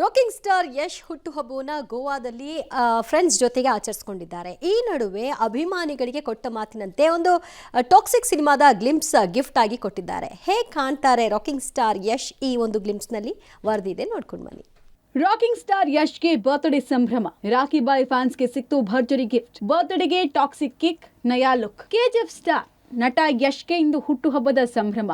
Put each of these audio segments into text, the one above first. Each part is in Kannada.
ರಾಕಿಂಗ್ ಸ್ಟಾರ್ ಯಶ್ ಹುಟ್ಟುಹಬ್ಬವನ್ನು ಗೋವಾದಲ್ಲಿ ಫ್ರೆಂಡ್ಸ್ ಜೊತೆಗೆ ಆಚರಿಸಿಕೊಂಡಿದ್ದಾರೆ. ಈ ನಡುವೆ ಅಭಿಮಾನಿಗಳಿಗೆ ಕೊಟ್ಟ ಮಾತಿನಂತೆ ಒಂದು ಟಾಕ್ಸಿಕ್ ಸಿನಿಮಾದ ಗ್ಲಿಂಪ್ಸ್ ಗಿಫ್ಟ್ ಆಗಿ ಕೊಟ್ಟಿದ್ದಾರೆ. ಹೇಗೆ ಕಾಣ್ತಾರೆ ರಾಕಿಂಗ್ ಸ್ಟಾರ್ ಯಶ್ ಈ ಒಂದು ಗ್ಲಿಂಪ್ಸ್ನಲ್ಲಿ ವರದಿ ಇದೆ, ನೋಡ್ಕೊಂಡು ಬನ್ನಿ. ರಾಕಿಂಗ್ ಸ್ಟಾರ್ ಯಶ್ಗೆ ಬರ್ತ್ಡೇ ಸಂಭ್ರಮ. ರಾಖಿ ಬಾಯ್ ಫ್ಯಾನ್ಸ್ಗೆ ಸಿಕ್ತು ಭರ್ಜರಿ ಗಿಫ್ಟ್. ಬರ್ತ್ಡೇಗೆ ಟಾಕ್ಸಿಕ್ ಕಿಕ್, ನಯಾ ಲುಕ್. ಕೆಜಿಎಫ್ ಸ್ಟಾರ್ ನಟ ಯಶ್ಗೆ ಇಂದು ಹುಟ್ಟುಹಬ್ಬದ ಸಂಭ್ರಮ.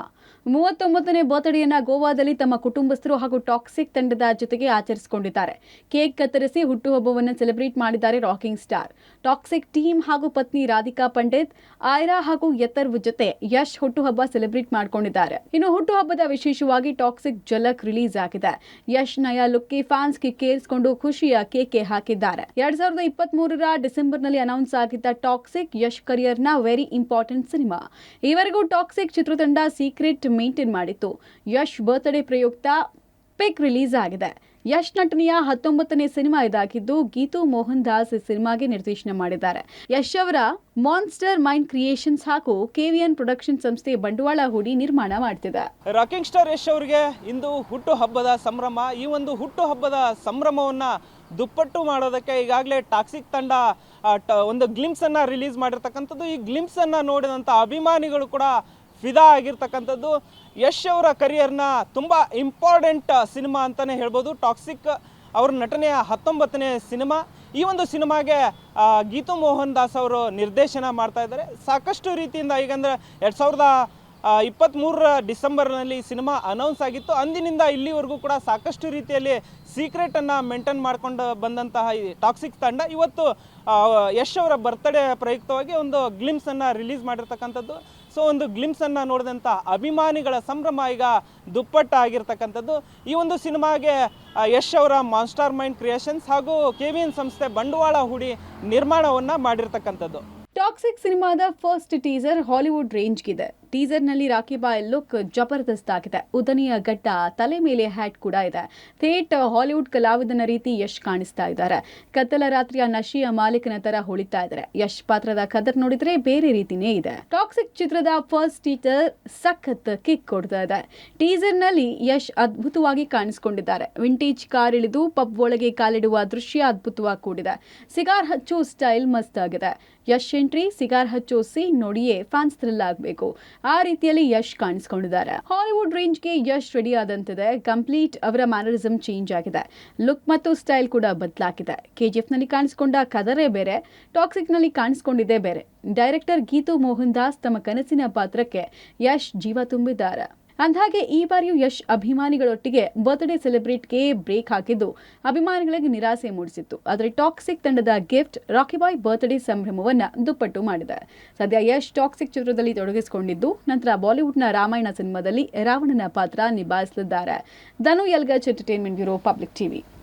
39ನೇ ಬರ್ತ್ಡೇಯನ್ನ ಗೋವಾದಲ್ಲಿ ತಮ್ಮ ಕುಟುಂಬಸ್ಥರು ಹಾಗೂ ಟಾಕ್ಸಿಕ್ ತಂಡದ ಜೊತೆಗೆ ಆಚರಿಸಿಕೊಂಡಿದ್ದಾರೆ. ಕೇಕ್ ಕತ್ತರಿಸಿ ಹುಟ್ಟುಹಬ್ಬವನ್ನು ಸೆಲೆಬ್ರೇಟ್ ಮಾಡಿದ್ದಾರೆ ರಾಕಿಂಗ್ ಸ್ಟಾರ್. ಟಾಕ್ಸಿಕ್ ಟೀಮ್ ಹಾಗೂ ಪತ್ನಿ ರಾಧಿಕಾ ಪಂಡಿತ್, ಆಯ್ರಾ ಹಾಗೂ ಯತರ್ವ್ ಜೊತೆ ಯಶ್ ಹುಟ್ಟುಹಬ್ಬ ಸೆಲೆಬ್ರೇಟ್ ಮಾಡಿಕೊಂಡಿದ್ದಾರೆ. ಇನ್ನು ಹುಟ್ಟುಹಬ್ಬದ ವಿಶೇಷವಾಗಿ ಟಾಕ್ಸಿಕ್ ಝಲಕ್ ರಿಲೀಸ್ ಆಗಿದೆ. ಯಶ್ ನಯಾ ಲುಕ್ಗೆ ಫ್ಯಾನ್ಸ್ ಕಿಕ್ಕೇರಿಸಿಕೊಂಡು ಖುಷಿಯ ಕೇಕೆ ಹಾಕಿದ್ದಾರೆ. 2023ರ ಡಿಸೆಂಬರ್ನಲ್ಲಿ ಅನೌನ್ಸ್ ಆಗಿದ್ದ ಟಾಕ್ಸಿಕ್ ಯಶ್ ಕರಿಯರ್ನ ವೆರಿ ಇಂಪಾರ್ಟೆಂಟ್ ಸಿನಿಮಾ. ಈವರೆಗೂ ಟಾಕ್ಸಿಕ್ ಚಿತ್ರತಂಡ ಸೀಕ್ರೆಟ್ ಮೇಂಟೈನ್ ಮಾಡಿತ್ತು. ಯಶ್ ಬರ್ತ್ಡೇ ಪ್ರಯುಕ್ತ ಪಿಕ್ ರಿಲೀಸ್ ಆಗಿದೆ. ಯಶ್ ನಟನೆಯ 19ನೇ ಸಿನಿಮಾ ಇದಾಗಿದ್ದು, ಗೀತು ಮೋಹನ್ ದಾಸ್ ಈ ಸಿನಿಮಾಗೆ ನಿರ್ದೇಶನ ಮಾಡಿದ್ದಾರೆ. ಯಶ್ ಅವರ ಮಾನ್ಸ್ಟರ್ ಮೈಂಡ್ ಕ್ರಿಯೇಷನ್ಸ್ ಹಾಗೂ ಕೆವಿಎನ್ ಪ್ರೊಡಕ್ಷನ್ ಸಂಸ್ಥೆ ಬಂಡವಾಳ ಹೂಡಿ ನಿರ್ಮಾಣ ಮಾಡ್ತಿದೆ. ರಾಕಿಂಗ್ ಸ್ಟಾರ್ ಯಶ್ ಅವರಿಗೆ ಇಂದು ಹುಟ್ಟುಹಬ್ಬದ ಸಂಭ್ರಮ. ಈ ಒಂದು ಹುಟ್ಟುಹಬ್ಬದ ಸಂಭ್ರಮವನ್ನು ದುಪ್ಪಟ್ಟು ಮಾಡೋದಕ್ಕೆ ಈಗಾಗಲೇ ಟಾಕ್ಸಿಕ್ ತಂಡ ಒಂದು ಗ್ಲಿಂಪ್ಸನ್ನು ರಿಲೀಸ್ ಮಾಡಿರ್ತಕ್ಕಂಥದ್ದು. ಈ ಗ್ಲಿಂಪ್ಸನ್ನು ನೋಡಿದಂಥ ಅಭಿಮಾನಿಗಳು ಕೂಡ ಫಿದಾ ಆಗಿರ್ತಕ್ಕಂಥದ್ದು. ಯಶ್ ಅವರ ಕರಿಯರ್ನ ತುಂಬ ಇಂಪಾರ್ಟೆಂಟ್ ಸಿನಿಮಾ ಅಂತಲೇ ಹೇಳ್ಬೋದು. ಟಾಕ್ಸಿಕ್ ಅವ್ರ ನಟನೆಯ 19ನೇ ಸಿನಿಮಾ. ಈ ಒಂದು ಸಿನಿಮಾಗೆ ಗೀತು ಮೋಹನ್ ದಾಸ್ ಅವರು ನಿರ್ದೇಶನ ಮಾಡ್ತಾ ಇದ್ದಾರೆ. ಸಾಕಷ್ಟು ರೀತಿಯಿಂದ ಈಗಂದರೆ 2023ರ ಡಿಸೆಂಬರ್ನಲ್ಲಿ ಸಿನಿಮಾ ಅನೌನ್ಸ್ ಆಗಿತ್ತು. ಅಂದಿನಿಂದ ಇಲ್ಲಿವರೆಗೂ ಕೂಡ ಸಾಕಷ್ಟು ರೀತಿಯಲ್ಲಿ ಸೀಕ್ರೆಟನ್ನು ಮೇಂಟೈನ್ ಮಾಡ್ಕೊಂಡು ಬಂದಂತಹ ಈ ಟಾಕ್ಸಿಕ್ ತಂಡ ಇವತ್ತು ಯಶ್ ಅವರ ಬರ್ತ್ಡೇ ಪ್ರಯುಕ್ತವಾಗಿ ಒಂದು ಗ್ಲಿಂಪ್ಸನ್ನು ರಿಲೀಸ್ ಮಾಡಿರ್ತಕ್ಕಂಥದ್ದು. ಸೊ ಒಂದು ಗ್ಲಿಂಪ್ಸನ್ನು ನೋಡಿದಂಥ ಅಭಿಮಾನಿಗಳ ಸಂಭ್ರಮ ಈಗ ದುಪ್ಪಟ್ಟಾಗಿರ್ತಕ್ಕಂಥದ್ದು. ಈ ಒಂದು ಸಿನಿಮಾಗೆ ಯಶ್ ಅವರ ಮಾನ್ಸ್ಟರ್ ಮೈಂಡ್ ಕ್ರಿಯೇಷನ್ಸ್ ಹಾಗೂ ಕೆವಿಎನ್ ಸಂಸ್ಥೆ ಬಂಡವಾಳ ಹೂಡಿ ನಿರ್ಮಾಣವನ್ನು ಮಾಡಿರ್ತಕ್ಕಂಥದ್ದು. ಟಾಕ್ಸಿಕ್ ಸಿನಿಮಾದ ಫಸ್ಟ್ ಟೀಸರ್ ಹಾಲಿವುಡ್ ರೇಂಜ್ಗಿದೆ. ಟೀಸರ್ನಲ್ಲಿ ರಾಖಿ ಬಾಯ್ ಲುಕ್ ಜಬರ್ದಸ್ತ್ ಆಗಿದೆ. ಉದನೆಯ ಗಡ್ಡ, ತಲೆ ಮೇಲೆ ಹ್ಯಾಟ್ ಕೂಡ ಇದೆ. ಥೇಟ್ ಹಾಲಿವುಡ್ ಕಲಾವಿದನ ರೀತಿ ಯಶ್ ಕಾಣಿಸ್ತಾ ಇದ್ದಾರೆ. ಕತ್ತಲ ರಾತ್ರಿಯ ನಶಿಯ ಮಾಲೀಕನ ತರ ಹೊಳಿತಾ ಇದ್ದಾರೆ. ಯಶ್ ಪಾತ್ರದ ಕದರ್ ನೋಡಿದ್ರೆ ಬೇರೆ ರೀತಿನೇ ಇದೆ. ಟಾಕ್ಸಿಕ್ ಚಿತ್ರದ ಫಸ್ಟ್ ಟೀಸರ್ ಸಖತ್ ಕಿಕ್ ಕೊಡ್ತಾ ಇದೆ. ಟೀಸರ್ನಲ್ಲಿ ಯಶ್ ಅದ್ಭುತವಾಗಿ ಕಾಣಿಸಿಕೊಂಡಿದ್ದಾರೆ. ವಿಂಟೇಜ್ ಕಾರ್ ಇಳಿದು ಪಬ್ ಒಳಗೆ ಕಾಲಿಡುವ ದೃಶ್ಯ ಅದ್ಭುತವಾಗಿ ಕೂಡಿದೆ. ಸಿಗಾರ್ ಹಚ್ಚೋ ಸ್ಟೈಲ್ ಮಸ್ತ್ ಆಗಿದೆ. ಯಶ್ ಎಂಟ್ರಿ, ಸಿಗಾರ್ ಹಚ್ಚೋ ಸೀನ್ ನೋಡಿಯೇ ಫ್ಯಾನ್ಸ್ ಥ್ರಿಲ್ ಆಗಬೇಕು. ಆ ರೀತಿಯಲ್ಲಿ ಯಶ್ ಕಾಣಿಸ್ಕೊಂಡಿದ್ದಾರೆ. ಹಾಲಿವುಡ್ ರೇಂಜ್ಗೆ ಯಶ್ ರೆಡಿ ಆದಂತಿದೆ. ಕಂಪ್ಲೀಟ್ ಅವರ ಮ್ಯಾನರಿಸಮ್ ಚೇಂಜ್ ಆಗಿದೆ. ಲುಕ್ ಮತ್ತು ಸ್ಟೈಲ್ ಕೂಡ ಬದಲಾಗಿದೆ. ಕೆಜಿಎಫ್ ನಲ್ಲಿ ಕಾಣಿಸಿಕೊಂಡ ಕದರೇ ಬೇರೆ, ಟಾಕ್ಸಿಕ್ ನಲ್ಲಿ ಕಾಣಿಸಿಕೊಂಡಿದ್ದೇ ಬೇರೆ. ಡೈರೆಕ್ಟರ್ ಗೀತು ಮೋಹನ್ ದಾಸ್ ತಮ್ಮ ಕನಸಿನ ಪಾತ್ರಕ್ಕೆ ಯಶ್ ಜೀವ ತುಂಬಿದ್ದಾರೆ. ಅಂದಹಾಗೆ ಈ ಬಾರಿಯೂ ಯಶ್ ಅಭಿಮಾನಿಗಳೊಟ್ಟಿಗೆ ಬರ್ತ್ಡೇ ಸೆಲೆಬ್ರೇಟ್ಗೆ ಬ್ರೇಕ್ ಹಾಕಿದ್ದು ಅಭಿಮಾನಿಗಳಿಗೆ ನಿರಾಸೆ ಮೂಡಿಸಿತ್ತು. ಆದರೆ ಟಾಕ್ಸಿಕ್ ತಂಡದ ಗಿಫ್ಟ್ ರಾಖಿ ಬಾಯ್ ಬರ್ತ್ಡೇ ಸಂಭ್ರಮವನ್ನು ದುಪ್ಪಟ್ಟು ಮಾಡಿದೆ. ಸದ್ಯ ಯಶ್ ಟಾಕ್ಸಿಕ್ ಚಿತ್ರದಲ್ಲಿ ತೊಡಗಿಸಿಕೊಂಡಿದ್ದು, ನಂತರ ಬಾಲಿವುಡ್ನ ರಾಮಾಯಣ ಸಿನಿಮಾದಲ್ಲಿ ರಾವಣನ ಪಾತ್ರ ನಿಭಾಯಿಸಲಿದ್ದಾರೆ. ಧನು ಯಲ್ಗಚ್, ಎಂಟರ್ಟೈನ್ಮೆಂಟ್ ಬ್ಯೂರೋ, ಪಬ್ಲಿಕ್ ಟಿವಿ.